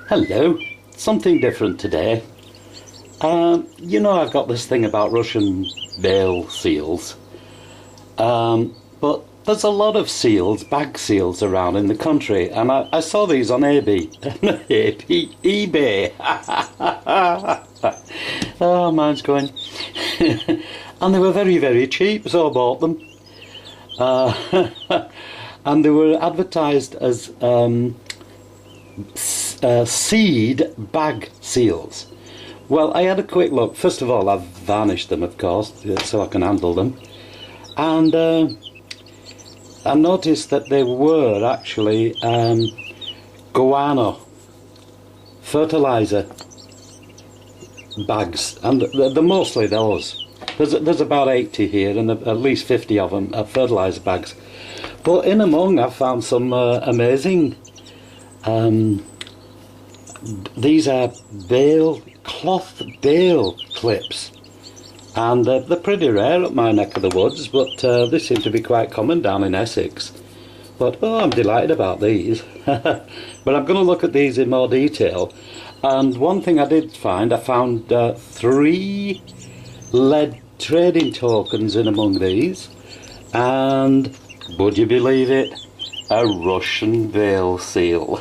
Hello, something different today. You know I've got this thing about Russian bale seals, but there's a lot of seals, bag seals around in the country, and I saw these on eBay. eBay. Oh, mine's going. And they were very, very cheap, so I bought them. And they were advertised as seed bag seals. Well, I had a quick look. First of all, I've varnished them, of course, so I can handle them. And I noticed that they were actually guano fertilizer bags, and they're mostly those. There's about 80 here, and at least 50 of them are fertilizer bags. But in among, I've found some amazing. These are cloth bale clips, and they're pretty rare at my neck of the woods, but they seem to be quite common down in Essex. But oh, I'm delighted about these. But I'm going to look at these in more detail. And one thing I did find, I found 3 lead trading tokens in among these, and would you believe it, a Russian bale seal.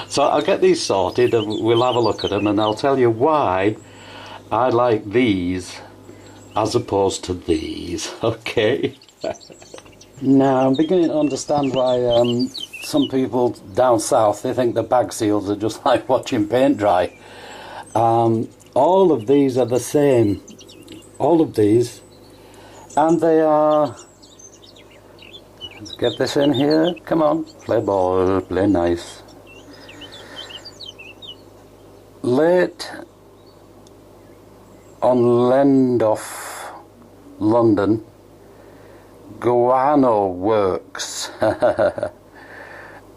So I'll get these sorted and we'll have a look at them, and I'll tell you why I like these as opposed to these, okay? Now I'm beginning to understand why some people down south, they think the bag seals are just like watching paint dry. All of these are the same, all of these, and they are, let's get this in here, come on, play ball, play nice. Late on Lendoff, London, Guano Works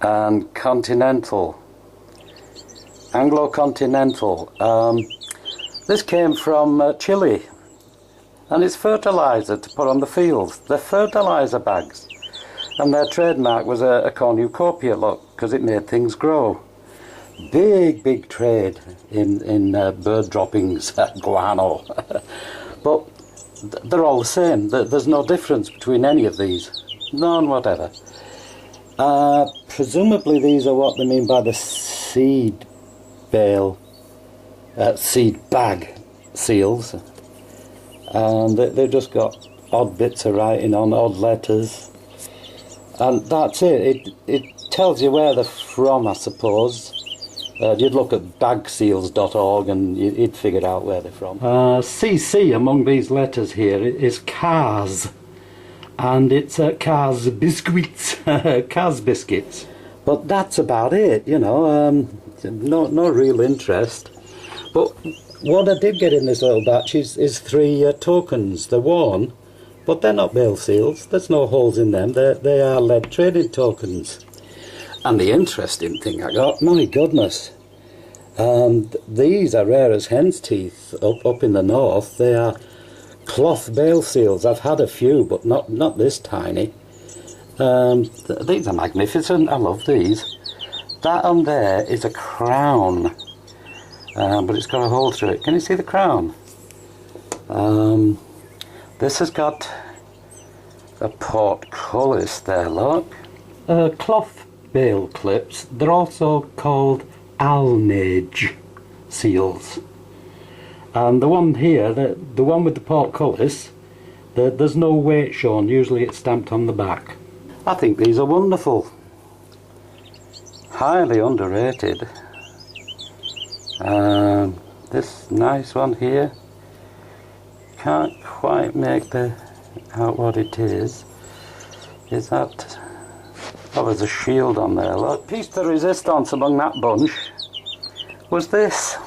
and Continental, Anglo-Continental. This came from Chile, and it's fertiliser to put on the fields. They're fertiliser bags, and their trademark was a cornucopia look, because it made things grow. Big trade in bird droppings, guano. But they're all the same. There's no difference between any of these. None whatever. Presumably these are what they mean by the seed bale, seed bag seals. And they've just got odd bits of writing on, odd letters. And that's it. It tells you where they're from, I suppose. You'd look at bagseals.org and you'd figure out where they're from. CC among these letters here is Cars, and it's Cars Biscuits, Cars Biscuits. But that's about it, you know, no real interest. But what I did get in this little batch is 3 tokens. They're worn, but they're not bale seals. There's no holes in them. They are lead trading tokens. And the interesting thing I got, my goodness, these are rare as hen's teeth up in the north. They are cloth bale seals. I've had a few, but not this tiny. These are magnificent. I love these. That on there is a crown, but it's got a hole through it. Can you see the crown? This has got a portcullis there, look. Cloth bale clips. They're also called alnage seals. And the one here, the one with the portcullis, there's no weight shown. Usually it's stamped on the back. I think these are wonderful. Highly underrated. This nice one here, can't quite make out what it is. Is that... oh, there's a shield on there, look. Piece de resistance among that bunch was this.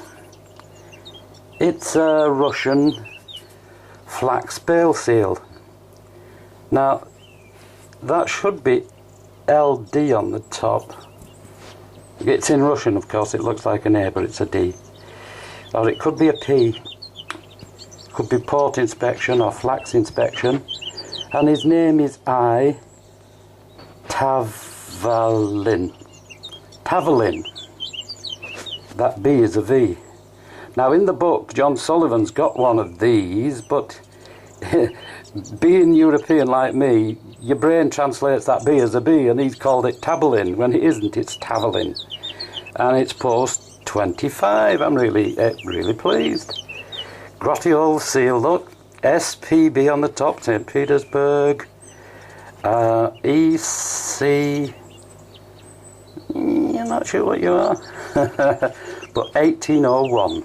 It's a Russian Flax Bale seal. Now, that should be LD on the top. It's in Russian, of course. It looks like an A, but it's a D. Or it could be a P. Could be port inspection or flax inspection. And his name is Tavalin. Tavelin. That B is a V. Now in the book, John Sullivan's got one of these, but being European like me, your brain translates that B as a B, and he's called it Tavelin, when it isn't, it's Tavelin. And it's post 25. I'm really pleased. Grotty seal, look. SPB on the top, St. Petersburg. EC... You're not sure what you are. But 1801.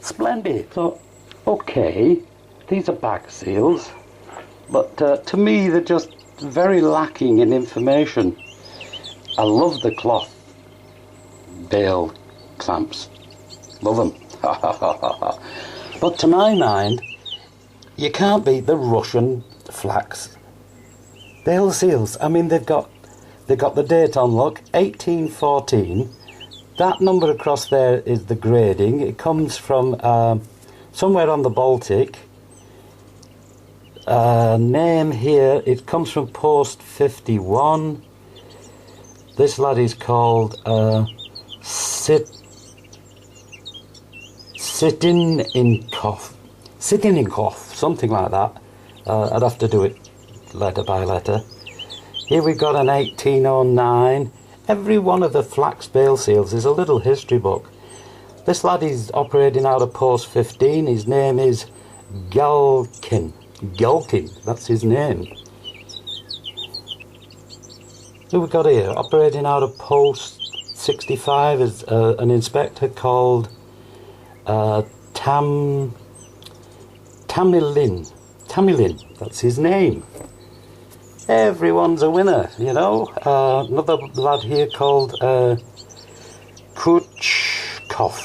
Splendid. So, okay, these are bag seals, but to me they're just very lacking in information. I love the cloth bale clamps. Love them. But to my mind, you can't beat the Russian flax bale seals. I mean, they've got the date on, look, 1814. That number across there is the grading. It comes from somewhere on the Baltic. Name here, it comes from post 51. This lad is called Sitininkov, something like that. I'd have to do it letter by letter. Here we've got an 1809. Every one of the flax bale seals is a little history book. This lad is operating out of post 15. His name is Galkin. Galkin, that's his name. Who we got here? Operating out of post 65 is an inspector called Tamilin. Tamilin, that's his name. Everyone's a winner, you know. Another lad here called Kuchkov.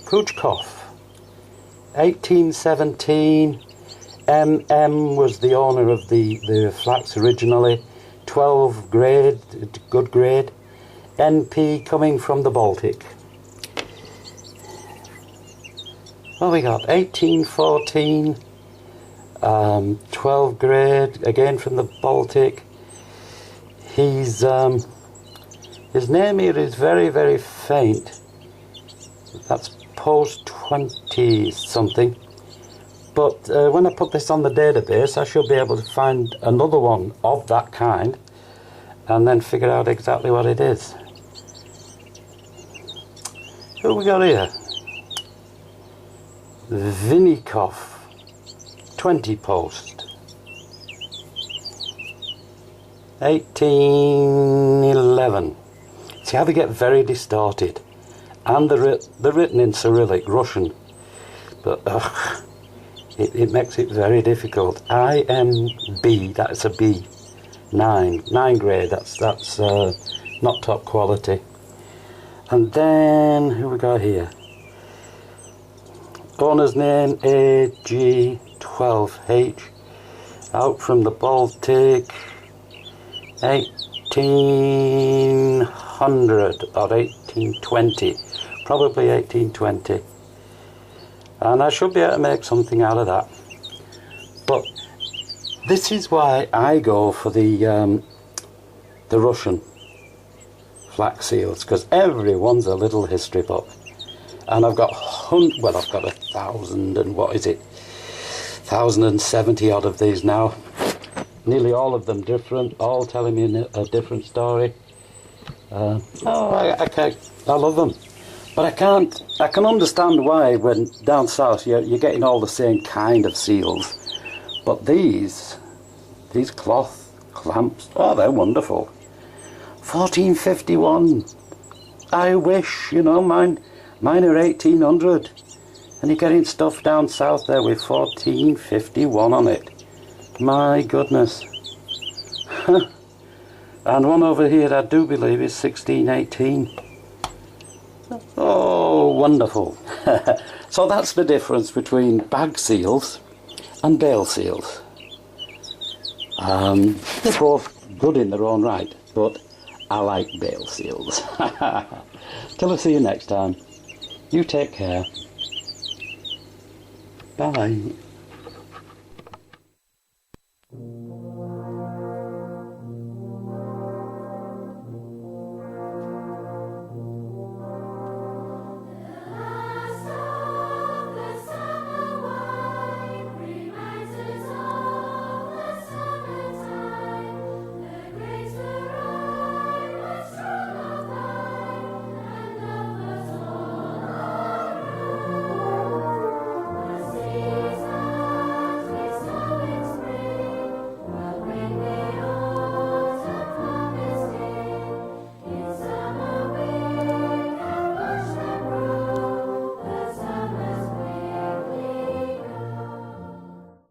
Kuchkov. 1817. MM was the owner of the flax originally. 12 grade, good grade. NP coming from the Baltic. What we got? 1814. 12 grade, again from the Baltic. His name here is very, very faint. That's post 20 something. But when I put this on the database, I should be able to find another one of that kind and then figure out exactly what it is. Who we got here? Vinnikov. 20 post. 1811. See how they get very distorted, and they're written in Cyrillic Russian, but it makes it very difficult. IMB, that's a B. 9 grade. That's not top quality. And then who we got here? Owner's name AG12H, out from the Baltic, 1800 or 1820, probably 1820. And I should be able to make something out of that. But this is why I go for the Russian flax seals, because everyone's a little history book. And I've got I've got 1,000 and what is it? 1,070 odd of these now. Nearly all of them different, all telling me a different story. I love them. But I can understand why when down south you're getting all the same kind of seals. But these cloth clamps, oh, they're wonderful. 1451. I wish, you know, mine are 1800. And you're getting stuff down south there with 1451 on it. My goodness. And one over here I do believe is 1618. Oh, wonderful. So that's the difference between bag seals and bale seals. They're both good in their own right, but I like bale seals. Till I see you next time. You take care. Bye.